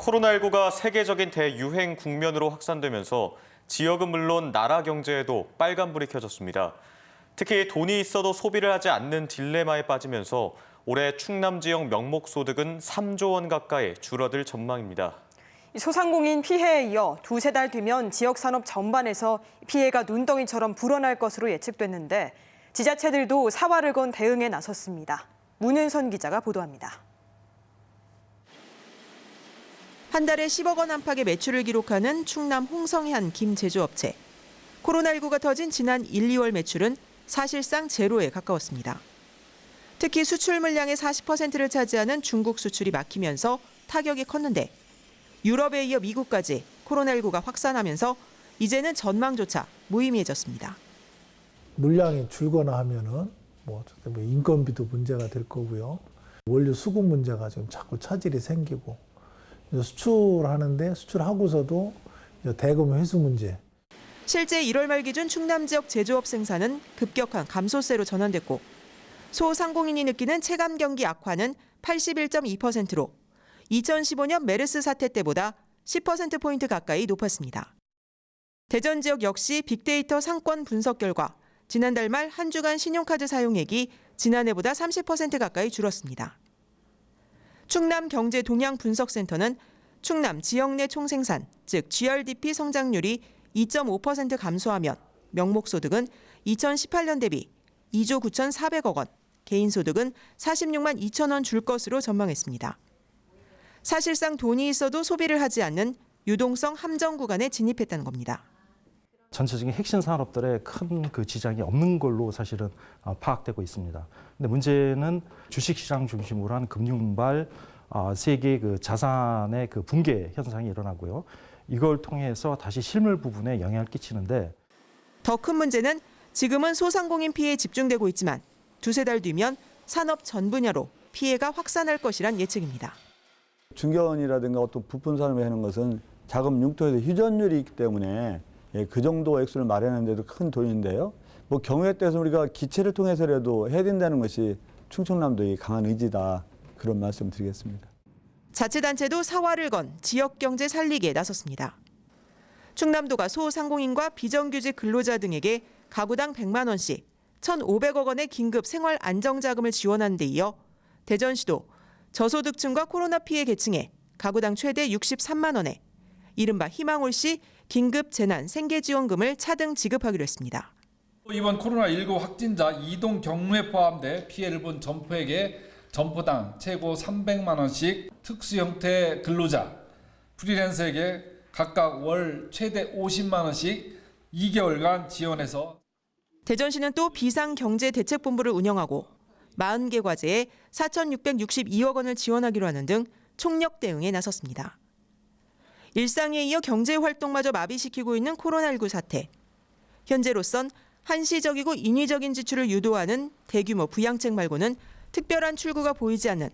코로나19가 세계적인 대유행 국면으로 확산되면서 지역은 물론 나라 경제에도 빨간불이 켜졌습니다. 특히 돈이 있어도 소비를 하지 않는 딜레마에 빠지면서 올해 충남 지역 명목소득은 3조 원 가까이 줄어들 전망입니다. 소상공인 피해에 이어 두세 달 뒤면 지역 산업 전반에서 피해가 눈덩이처럼 불어날 것으로 예측됐는데 지자체들도 사활을 건 대응에 나섰습니다. 문은선 기자가 보도합니다. 한 달에 10억 원 안팎의 매출을 기록하는 충남 홍성의 한 김 제조업체. 코로나19가 터진 지난 1, 2월 매출은 사실상 제로에 가까웠습니다. 특히 수출 물량의 40%를 차지하는 중국 수출이 막히면서 타격이 컸는데 유럽에 이어 미국까지 코로나19가 확산하면서 이제는 전망조차 무의미해졌습니다. 물량이 줄거나 하면은 인건비도 문제가 될 거고요. 원료 수급 문제가 지금 자꾸 차질이 생기고 수출하는데 수출하고서도 대금 회수 문제. 실제 1월 말 기준 충남 지역 제조업 생산은 급격한 감소세로 전환됐고 소상공인이 느끼는 체감 경기 악화는 81.2%로 2015년 메르스 사태 때보다 10%포인트 가까이 높았습니다. 대전 지역 역시 빅데이터 상권 분석 결과 지난달 말 한 주간 신용카드 사용액이 지난해보다 30% 가까이 줄었습니다. 충남 경제 동향 분석센터는 충남 지역 내 총생산, 즉 GRDP 성장률이 2.5% 감소하면 명목소득은 2018년 대비 2조 9,400억 원, 개인소득은 46만 2천 원 줄 것으로 전망했습니다. 사실상 돈이 있어도 소비를 하지 않는 유동성 함정 구간에 진입했다는 겁니다. 전체적인 핵심 산업들에 큰 지장이 없는 걸로 사실은 파악되고 있습니다. 근데 문제는 주식시장 중심으로 한 금융발 세계 자산의 붕괴 현상이 일어나고요. 이걸 통해서 다시 실물 부분에 영향을 끼치는데 더 큰 문제는 지금은 소상공인 피해에 집중되고 있지만 두세 달 뒤면 산업 전 분야로 피해가 확산할 것이란 예측입니다. 중견이라든가 어떤 부품 산업에 하는 것은 자금 융통에서 휴전율이 있기 때문에 그 정도 액수를 마련하는데도 큰 돈인데요. 경우에 따라서 우리가 기체를 통해서라도 해야 된다는 것이 충청남도의 강한 의지다. 그런 말씀 드리겠습니다. 자치단체도 사활을 건 지역 경제 살리기에 나섰습니다. 충남도가 소상공인과 비정규직 근로자 등에게 가구당 100만 원씩 1,500억 원의 긴급 생활 안정자금을 지원하는 데 이어 대전시도 저소득층과 코로나 피해 계층에 가구당 최대 63만 원에 이른바 희망홀씨 긴급 재난 생계지원금을 차등 지급하기로 했습니다. 이번 코로나19 확진자 이동 경로에 포함돼 피해를 본 점포에게 점포당 최고 300만 원씩 특수 형태 근로자, 프리랜서에게 각각 월 최대 50만 원씩 2개월간 지원해서 대전시는 또 비상경제대책본부를 운영하고 40개 과제에 4,662억 원을 지원하기로 하는 등 총력 대응에 나섰습니다. 일상에 이어 경제활동마저 마비시키고 있는 코로나19 사태. 현재로선 한시적이고 인위적인 지출을 유도하는 대규모 부양책 말고는 특별한 출구가 보이지 않는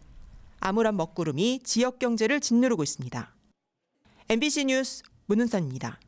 암울한 먹구름이 지역 경제를 짓누르고 있습니다. MBC 뉴스 문은선입니다.